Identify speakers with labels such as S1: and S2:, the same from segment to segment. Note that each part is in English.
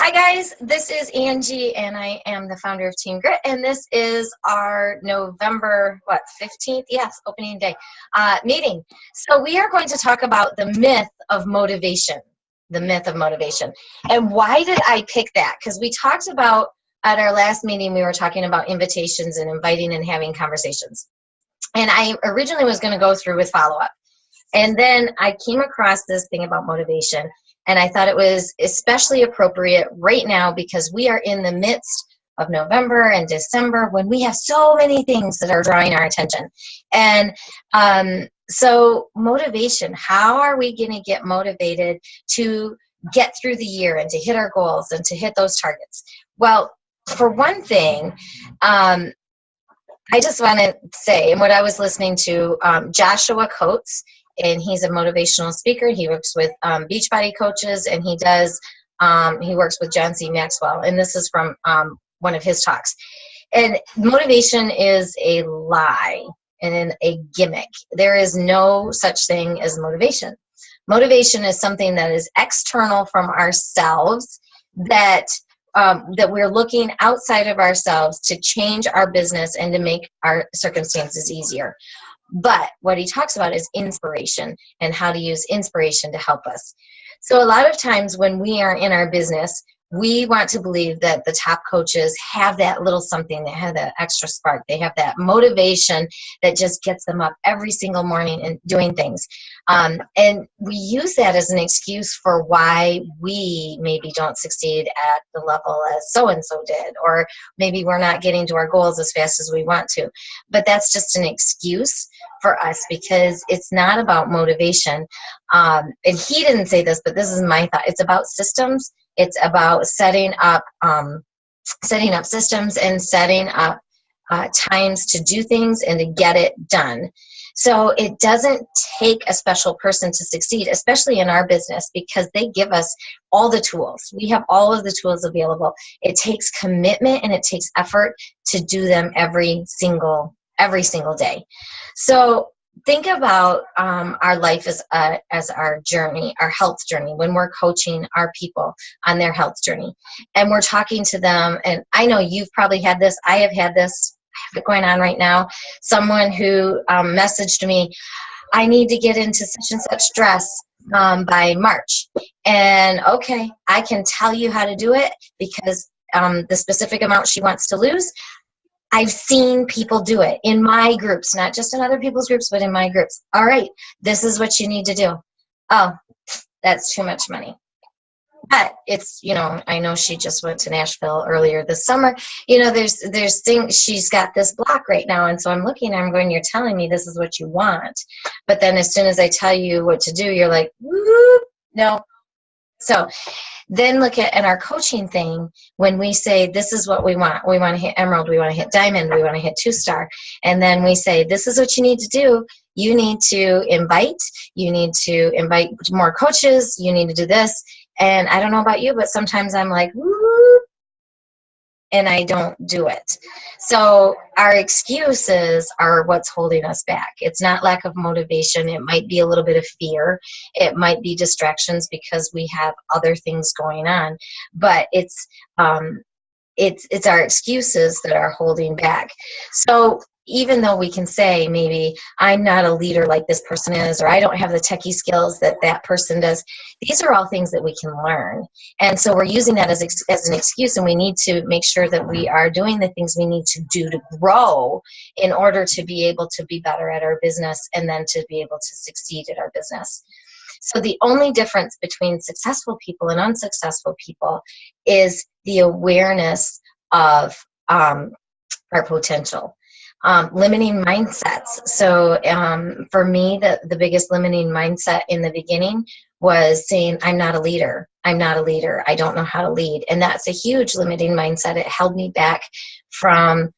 S1: Hi guys, this is Angie and I am the founder of Team Grit, and this is our November 15th, yes, opening day meeting. So we are going to talk about the myth of motivation, And why did I pick that? Because we talked about, at our last meeting, we were talking about invitations and inviting and having conversations. And I originally was going to go through with follow-up. And then I came across this thing about motivation, and I thought it was especially appropriate right now because we are in the midst of November and December when we have so many things that are drawing our attention. And so motivation, how are we going to get motivated to get through the year and to hit our goals and to hit those targets? Well, for one thing, I just want to say, and what I was listening to, Joshua Coates, and he's a motivational speaker. He works with Beachbody coaches, and he works with John C. Maxwell, and this is from one of his talks. And motivation is a lie and a gimmick. There is no such thing as motivation. Motivation is something that is external from ourselves, that we're looking outside of ourselves to change our business and to make our circumstances easier. But what he talks about is inspiration and how to use inspiration to help us. So a lot of times when we are in our business, we want to believe that the top coaches have that little something, they have that extra spark, they have that motivation that just gets them up every single morning and doing things. And we use that as an excuse for why we maybe don't succeed at the level as so-and-so did, or maybe we're not getting to our goals as fast as we want to. But that's just an excuse for us because it's not about motivation. And he didn't say this, but this is my thought. It's about systems. It's about setting up systems and setting up times to do things and to get it done. So it doesn't take a special person to succeed, especially in our business, because they give us all the tools. We have all of the tools available. It takes commitment and it takes effort to do them every single day. So think about our life as our journey, our health journey, when we're coaching our people on their health journey. And we're talking to them, and I know you've probably had this, I have had this, I have it going on right now. Someone who messaged me, I need to get into such and such dress by March. And okay, I can tell you how to do it because the specific amount she wants to lose, I've seen people do it in my groups, not just in other people's groups, but in my groups. All right, this is what you need to do. Oh, that's too much money. But it's, I know she just went to Nashville earlier this summer. There's things, she's got this block right now. And so I'm going, you're telling me this is what you want. But then as soon as I tell you what to do, you're like, woo, no. So then look at our coaching thing, when we say this is what we want to hit emerald, we want to hit diamond, we want to hit 2-star, and then we say this is what you need to do. You need to invite more coaches, you need to do this. And I don't know about you, but sometimes I'm like, woo, and I don't do it. So our excuses are what's holding us back. It's not lack of motivation. It might be a little bit of fear. It might be distractions because we have other things going on. But it's our excuses that are holding back. So even though we can say maybe I'm not a leader like this person is, or I don't have the techie skills that that person does, these are all things that we can learn. And so we're using that as an excuse, and we need to make sure that we are doing the things we need to do to grow in order to be able to be better at our business and then to be able to succeed at our business. So the only difference between successful people and unsuccessful people is the awareness of our potential. Limiting mindsets. So for me, the biggest limiting mindset in the beginning was saying, I'm not a leader. I don't know how to lead. And that's a huge limiting mindset. It held me back from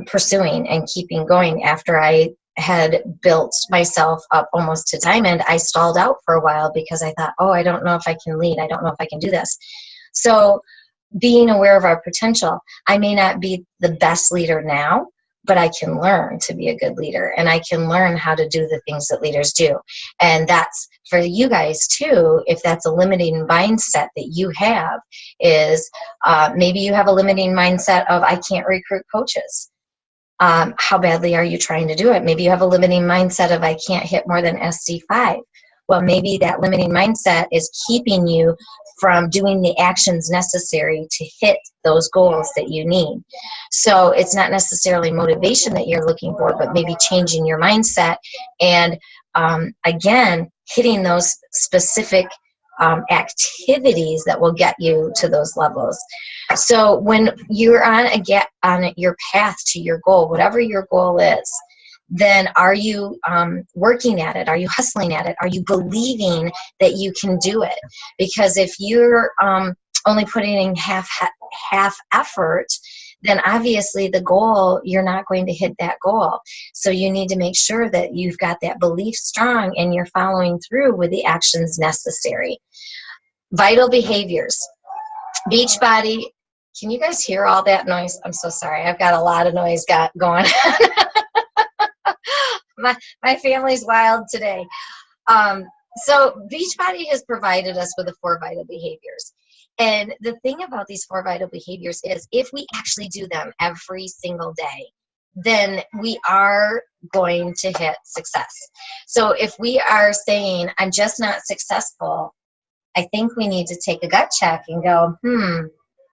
S1: pursuing and keeping going. After I had built myself up almost to diamond, I stalled out for a while because I thought, I don't know if I can lead. I don't know if I can do this. So being aware of our potential, I may not be the best leader now, but I can learn to be a good leader, and I can learn how to do the things that leaders do. And that's for you guys too. If that's a limiting mindset that you have, is maybe you have a limiting mindset of, I can't recruit coaches. How badly are you trying to do it? Maybe you have a limiting mindset of, I can't hit more than SC5. Well, maybe that limiting mindset is keeping you from doing the actions necessary to hit those goals that you need. So it's not necessarily motivation that you're looking for, but maybe changing your mindset and, again, hitting those specific activities that will get you to those levels. So when you're on your path to your goal, whatever your goal is, then are you working at it? Are you hustling at it? Are you believing that you can do it? Because if you're only putting in half effort, then obviously the goal, you're not going to hit that goal. So you need to make sure that you've got that belief strong and you're following through with the actions necessary. Vital behaviors. Beachbody. Can you guys hear all that noise? I'm so sorry. I've got a lot of noise going on. My family's wild today. So Beachbody has provided us with the 4 vital behaviors. And the thing about these 4 vital behaviors is, if we actually do them every single day, then we are going to hit success. So if we are saying, I'm just not successful, I think we need to take a gut check and go,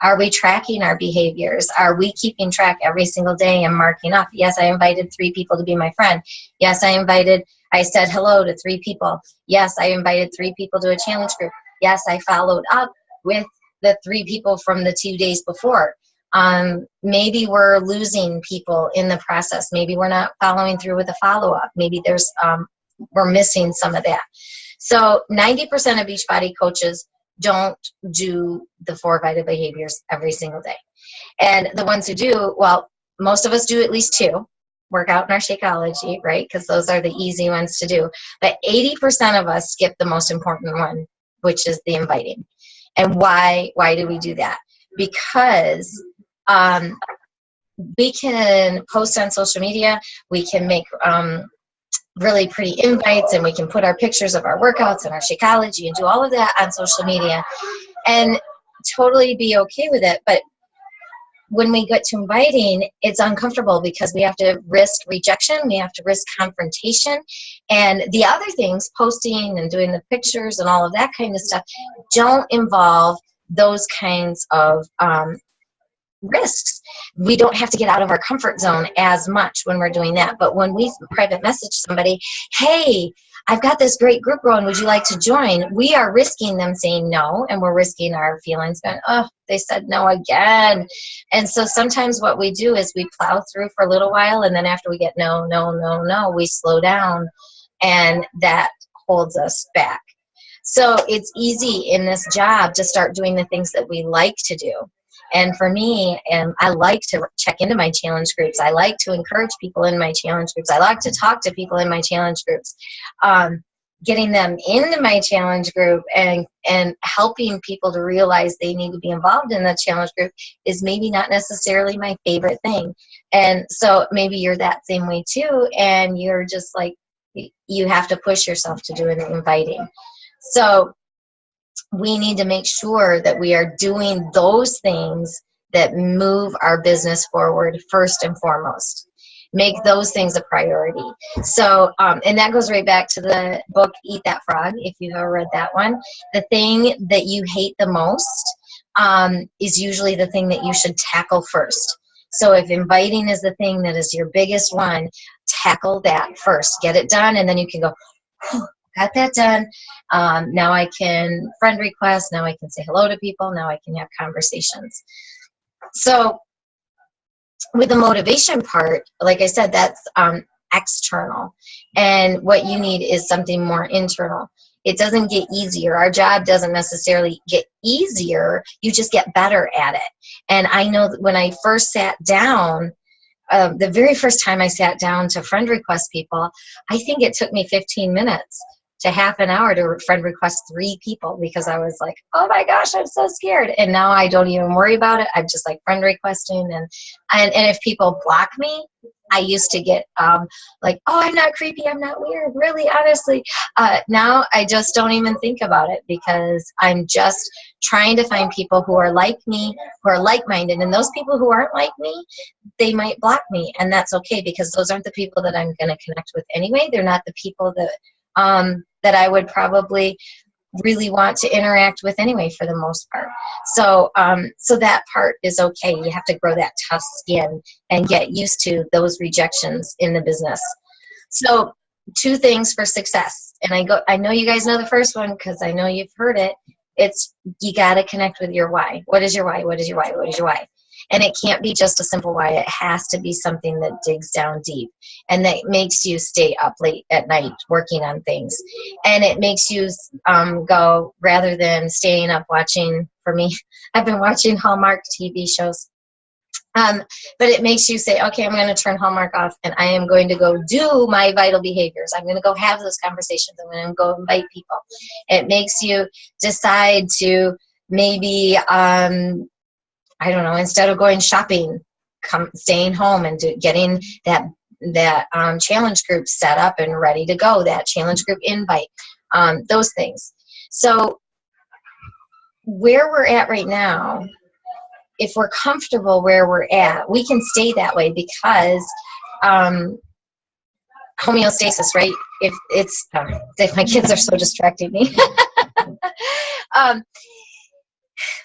S1: are we tracking our behaviors? Are we keeping track every single day and marking off? Yes, I invited 3 people to be my friend. Yes, I said hello to 3 people. Yes, I invited 3 people to a challenge group. Yes, I followed up with the 3 people from the 2 days before. Maybe we're losing people in the process. Maybe we're not following through with the follow-up. Maybe we're missing some of that. So 90% of Beachbody coaches don't do the 4 vital behaviors every single day. And the ones who do, well, most of us do at least 2. Work out in our Shakeology, right? Because those are the easy ones to do. But 80% of us skip the most important one, which is the inviting. And why do we do that? Because we can post on social media, we can make really pretty invites, and we can put our pictures of our workouts and our Shakeology and do all of that on social media and totally be okay with it. But when we get to inviting, it's uncomfortable because we have to risk rejection, we have to risk confrontation, and the other things, posting and doing the pictures and all of that kind of stuff, don't involve those kinds of risks. We don't have to get out of our comfort zone as much when we're doing that. But when we private message somebody, hey, I've got this great group going, would you like to join? We are risking them saying no, and we're risking our feelings going, oh, they said no again. And so sometimes what we do is we plow through for a little while, and then after we get no, we slow down, and that holds us back. So it's easy in this job to start doing the things that we like to do. And for me, I like to check into my challenge groups. I like to encourage people in my challenge groups. I like to talk to people in my challenge groups. Getting them into my challenge group and helping people to realize they need to be involved in the challenge group is maybe not necessarily my favorite thing. And so maybe you're that same way too, and you're just like, you have to push yourself to do an inviting. So we need to make sure that we are doing those things that move our business forward first and foremost. Make those things a priority. So, and that goes right back to the book, Eat That Frog, if you've ever read that one. The thing that you hate the most is usually the thing that you should tackle first. So if inviting is the thing that is your biggest one, tackle that first. Get it done, and then you can go, got that done. Now I can friend request. Now I can say hello to people. Now I can have conversations. So with the motivation part, like I said, that's external. And what you need is something more internal. It doesn't get easier. Our job doesn't necessarily get easier. You just get better at it. And I know that when I first sat down, the very first time I sat down to friend request people, I think it took me 15 minutes to half an hour to friend request 3 people because I was like, oh my gosh, I'm so scared. And now I don't even worry about it. I'm just like friend requesting. And if people block me, I used to get like, oh, I'm not creepy, I'm not weird, really, honestly. Now I just don't even think about it because I'm just trying to find people who are like me, who are like-minded. And those people who aren't like me, they might block me, and that's okay because those aren't the people that I'm going to connect with anyway. They're not the people that I would probably really want to interact with anyway for the most part. So so that part is okay. You have to grow that tough skin and get used to those rejections in the business. So 2 things for success. And I know you guys know the first one because I know you've heard it. It's you got to connect with your why. What is your why? What is your why? What is your why? And it can't be just a simple why. It has to be something that digs down deep and that makes you stay up late at night working on things. And it makes you go, rather than staying up watching, for me, I've been watching Hallmark TV shows. But it makes you say, okay, I'm going to turn Hallmark off and I am going to go do my vital behaviors. I'm going to go have those conversations. I'm going to go invite people. It makes you decide to maybe, I don't know, instead of going shopping, staying home and getting that challenge group set up and ready to go, that challenge group invite, those things. So where we're at right now, if we're comfortable where we're at, we can stay that way because homeostasis, right? If it's, my kids are so distracting me.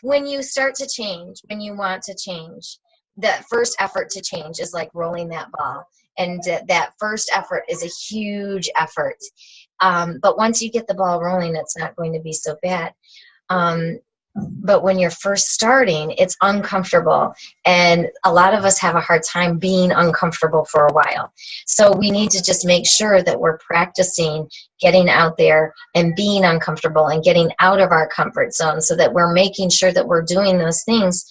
S1: When you start to change, when you want to change, that first effort to change is like rolling that ball. And that first effort is a huge effort. But once you get the ball rolling, it's not going to be so bad. But when you're first starting, it's uncomfortable. And a lot of us have a hard time being uncomfortable for a while. So we need to just make sure that we're practicing getting out there and being uncomfortable and getting out of our comfort zone so that we're making sure that we're doing those things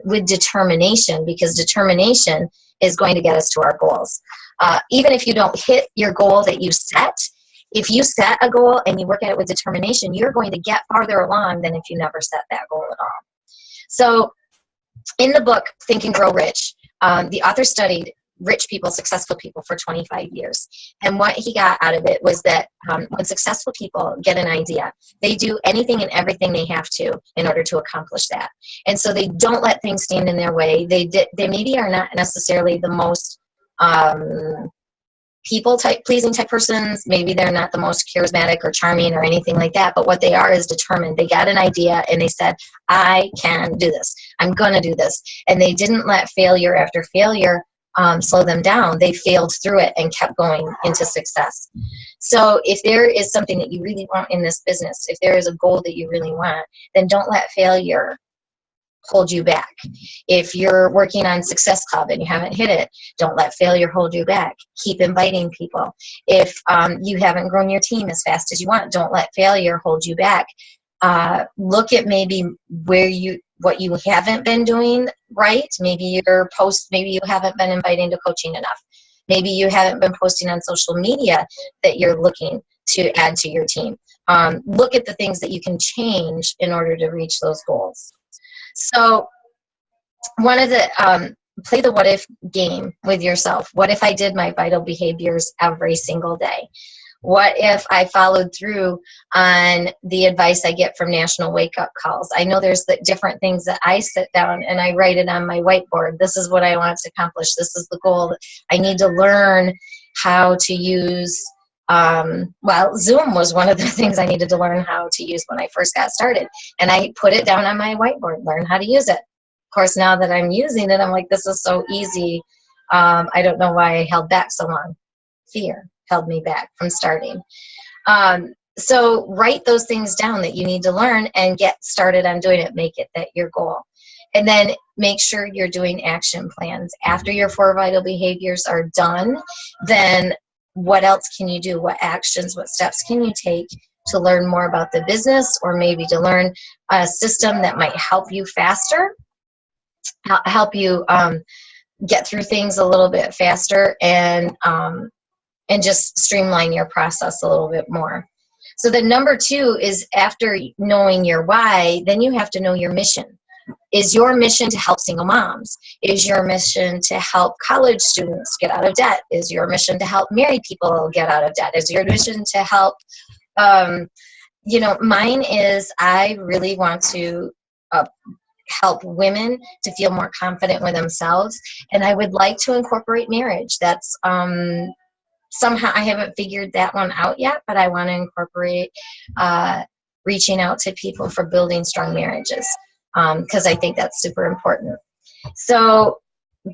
S1: with determination, because determination is going to get us to our goals. Even if you don't hit your goal that you set, if you set a goal and you work at it with determination, you're going to get farther along than if you never set that goal at all. So in the book, Think and Grow Rich, the author studied rich people, successful people for 25 years. And what he got out of it was that when successful people get an idea, they do anything and everything they have to in order to accomplish that. And so they don't let things stand in their way. They maybe are not necessarily the most pleasing type persons. Maybe they're not the most charismatic or charming or anything like that, but what they are is determined. They got an idea and they said, I can do this. I'm going to do this. And they didn't let failure after failure slow them down. They failed through it and kept going into success. So if there is something that you really want in this business, if there is a goal that you really want, then don't let failure hold you back. If you're working on Success Club and you haven't hit it, don't let failure hold you back. Keep inviting people. If you haven't grown your team as fast as you want, don't let failure hold you back. Look at maybe what you haven't been doing right. Maybe you haven't been inviting to coaching enough. Maybe you haven't been posting on social media that you're looking to add to your team. Look at the things that you can change in order to reach those goals. So one of the, play the what if game with yourself. What if I did my vital behaviors every single day? What if I followed through on the advice I get from National Wake Up Calls? I know there's the different things that I sit down and I write it on my whiteboard. This is what I want to accomplish. This is the goal. I need to learn how to use Zoom was one of the things I needed to learn how to use when I first got started. And I put it down on my whiteboard, learn how to use it. Of course, now that I'm using it, I'm like, this is so easy. I don't know why I held back so long. Fear held me back from starting. So write those things down that you need to learn and get started on doing it. Make it that your goal. And then make sure you're doing action plans. After your 4 vital behaviors are done, then what else can you do? What actions, what steps can you take to learn more about the business, or maybe to learn a system that might help you faster, help you get through things a little bit faster, and just streamline your process a little bit more. So the number two is, after knowing your why, then you have to know your mission. Is your mission to help single moms? Is your mission to help college students get out of debt? Is your mission to help married people get out of debt? Is your mission to help, mine is, I really want to help women to feel more confident with themselves. And I would like to incorporate marriage. That's somehow, I haven't figured that one out yet, but I want to incorporate reaching out to people for building strong marriages, because I think that's super important. So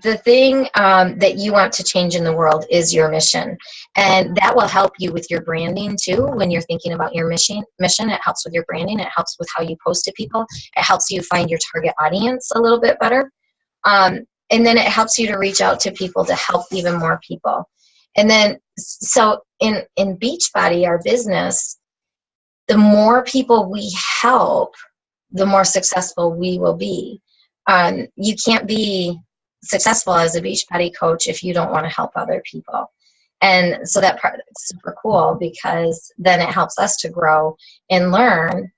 S1: the thing that you want to change in the world is your mission, and that will help you with your branding too. When you're thinking about your mission, it helps with your branding. It helps with how you post to people. It helps you find your target audience a little bit better, and then it helps you to reach out to people to help even more people. And then, so in Beachbody, our business, the more people we help, the more successful we will be. You can't be successful as a Beachbody coach if you don't want to help other people. And so that part is super cool, because then it helps us to grow and learn.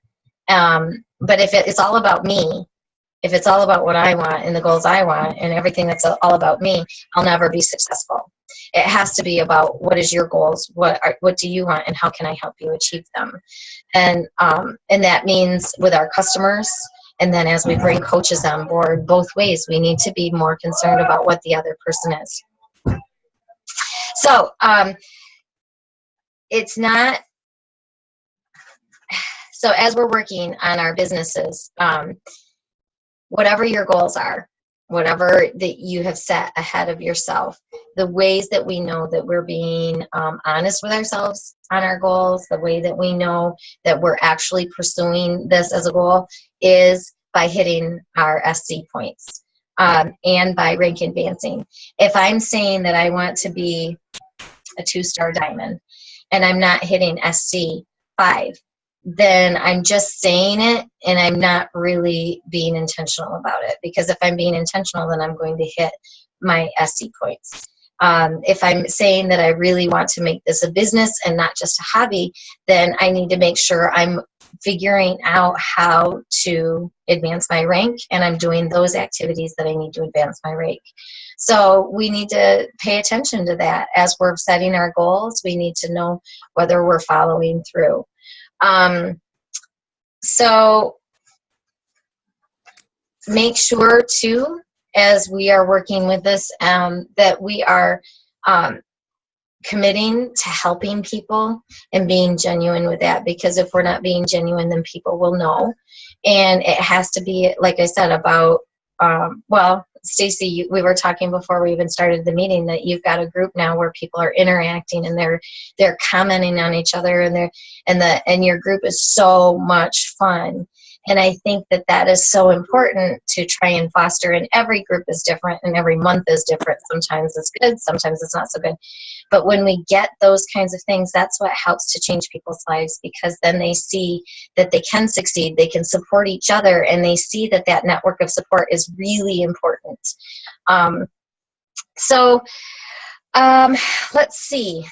S1: But if it's all about me, if it's all about what I want and the goals I want and everything that's all about me, I'll never be successful. It has to be about, what is your goals? What do you want, and how can I help you achieve them? And that means with our customers. And then as we bring coaches on board, both ways, we need to be more concerned about what the other person is. So it's not, so as we're working on our businesses, whatever your goals are, whatever that you have set ahead of yourself, the ways that we know that we're being honest with ourselves on our goals, the way that we know that we're actually pursuing this as a goal is by hitting our SC points, and by rank advancing. If I'm saying that I want to be a 2-star diamond and I'm not hitting SC 5, then I'm just saying it and I'm not really being intentional about it. Because if I'm being intentional, then I'm going to hit my SC points. If I'm saying that I really want to make this a business and not just a hobby, then I need to make sure I'm figuring out how to advance my rank, and I'm doing those activities that I need to advance my rank. So we need to pay attention to that as we're setting our goals. We need to know whether we're following through. So make sure too, as we are working with this, that we are committing to helping people and being genuine with that. Because if we're not being genuine, then people will know. And it has to be, like I said, about, well, Stacy, we were talking before we even started the meeting that you've got a group now where people are interacting and they're commenting on each other, and your group is so much fun. And I think that that is so important to try and foster. And every group is different and every month is different. Sometimes it's good, sometimes it's not so good. But when we get those kinds of things, that's what helps to change people's lives, because then they see that they can succeed, they can support each other, and they see that that network of support is really important. Let's see.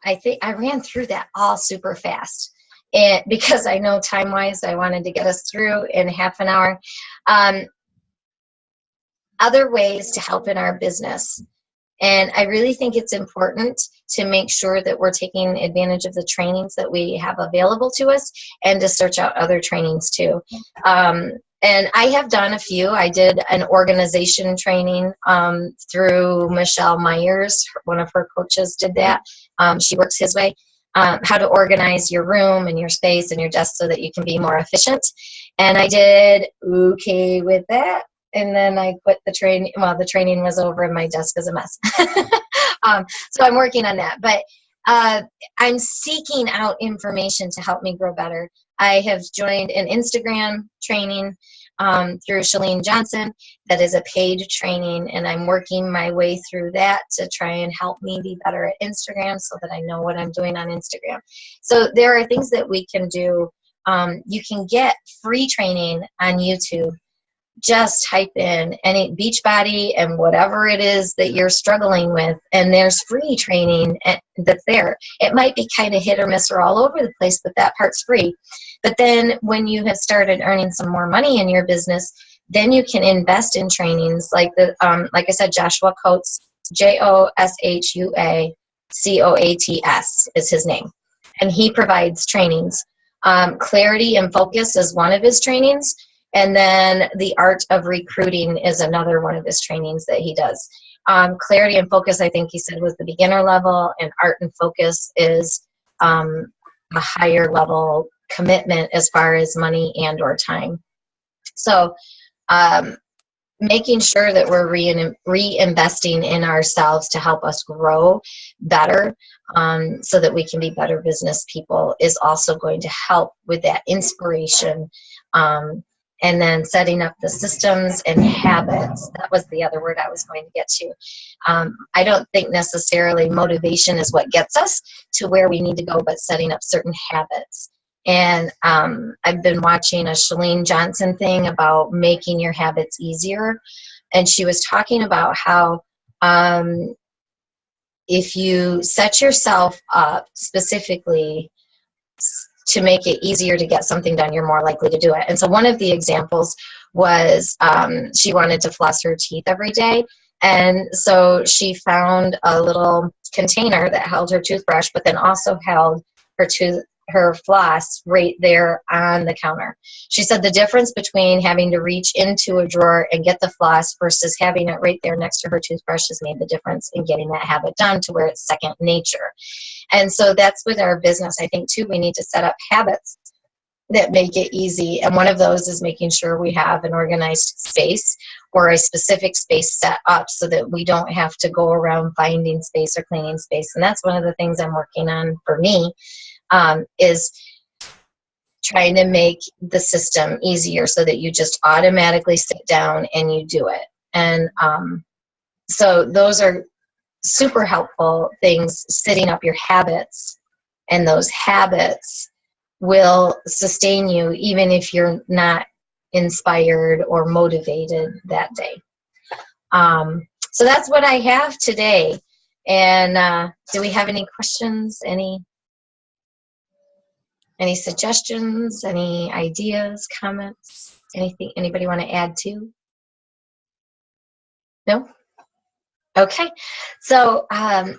S1: I think I ran through that all super fast. And because I know time-wise, I wanted to get us through in half an hour. Other ways to help in our business. And I really think it's important to make sure that we're taking advantage of the trainings that we have available to us, and to search out other trainings too. And I have done a few. I did an organization training through Michelle Myers. One of her coaches did that. She works his way. How to organize your room and your space and your desk so that you can be more efficient. And I did okay with that. And then I quit the training. Well, the training was over and my desk is a mess. So I'm working on that. But I'm seeking out information to help me grow better. I have joined an Instagram training through Shalene Johnson that is a paid training, and I'm working my way through that to try and help me be better at Instagram so that I know what I'm doing on Instagram. So there are things that we can do. You can get free training on YouTube just type in any Beachbody and whatever it is that you're struggling with, and there's free training that's there. It might be kind of hit or miss or all over the place, but that part's free. But then when you have started earning some more money in your business, then you can invest in trainings like like I said, Joshua Coates, Joshua Coates is his name, and he provides trainings. Clarity and Focus is one of his trainings. And then the Art of Recruiting is another one of his trainings that he does. Clarity and Focus, I think he said, was the beginner level, and Art and Focus is a higher level commitment as far as money and or time. So making sure that we're reinvesting in ourselves to help us grow better, so that we can be better business people, is also going to help with that inspiration. And then setting up the systems and habits. That was the other word I was going to get to. I don't think necessarily motivation is what gets us to where we need to go, but setting up certain habits. And I've been watching a Chalene Johnson thing about making your habits easier. And she was talking about how if you set yourself up specifically to make it easier to get something done, you're more likely to do it. And so one of the examples was she wanted to floss her teeth every day. And so she found a little container that held her toothbrush, but then also held her floss right there on the counter. She said the difference between having to reach into a drawer and get the floss versus having it right there next to her toothbrush has made the difference in getting that habit done to where it's second nature. And so that's with our business. I think too, we need to set up habits that make it easy. And one of those is making sure we have an organized space or a specific space set up so that we don't have to go around finding space or cleaning space. And that's one of the things I'm working on for me, is trying to make the system easier so that you just automatically sit down and you do it. And so those are super helpful things, setting up your habits, and those habits will sustain you even if you're not inspired or motivated that day. So that's what I have today. And do we have any questions, any suggestions, any ideas, comments, anything anybody want to add to? No? Okay, so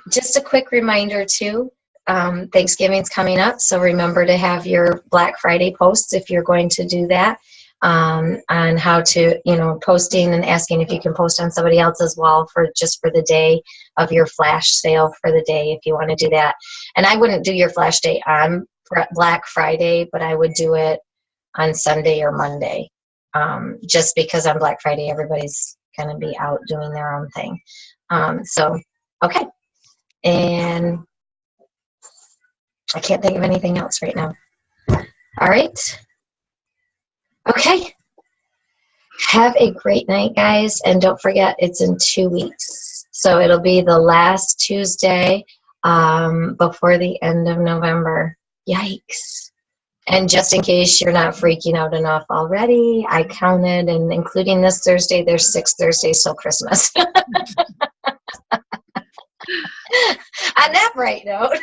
S1: just a quick reminder too, Thanksgiving's coming up, so remember to have your Black Friday posts if you're going to do that, on how to, posting and asking if you can post on somebody else's wall for the day of your flash sale for the day if you want to do that. And I wouldn't do your flash day on Black Friday, but I would do it on Sunday or Monday, just because on Black Friday everybody's going to be out doing their own thing. So, okay. And I can't think of anything else right now. All right. Okay. Have a great night, guys. And don't forget, it's in 2 weeks. So it'll be the last Tuesday before the end of November. Yikes. And just in case you're not freaking out enough already, I counted, and including this Thursday, there's 6 Thursdays till Christmas. On that bright note,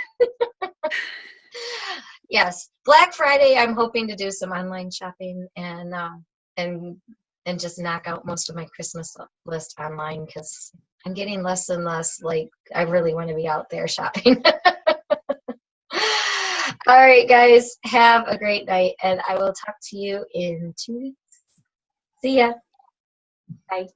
S1: yes, Black Friday, I'm hoping to do some online shopping and just knock out most of my Christmas list online, because I'm getting less and less like I really want to be out there shopping. All right, guys, have a great night, and I will talk to you in 2 weeks. See ya. Bye.